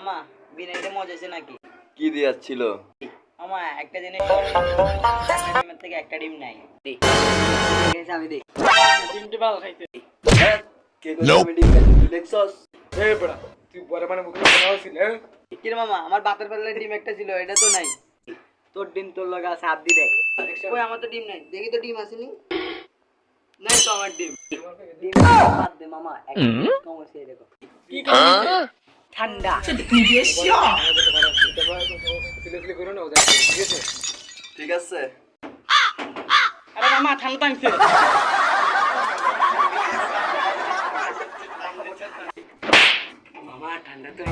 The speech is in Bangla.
মামা বিরিয়ানিটা মজা আছে নাকি? কি দিয়াছিল? মামা একটা জিনিস ডিমের থেকে একটা ডিম নাই। আমি দেই ডিমটা ভালো খাইছে। হ্যাঁ, কে কইছে আমি ডিম খাইছি? তুই দেখছস? এ বড়া তুই বড় মানে মুখে কথা হইছিল হ্যাঁ? কি রে মামা আমার বাতের বেলায় ডিম একটা ছিল এটা তো নাই। তোর ডিম তোর লাগা আছে হাত দি দেখ। কই আমার তো ডিম নাই। দেখি তো ডিম আসেনি। নাই তো আমার ডিম। ডিম বাদ দে মামা একটা কম আছে দেখো। কি করছিস? ঠান্ডা। সিলেক্ট করো না ওদের ঠিক আছে? ঠিক আছে। আরে মামা ঠান্ডা টানছে। মামা ঠান্ডা তো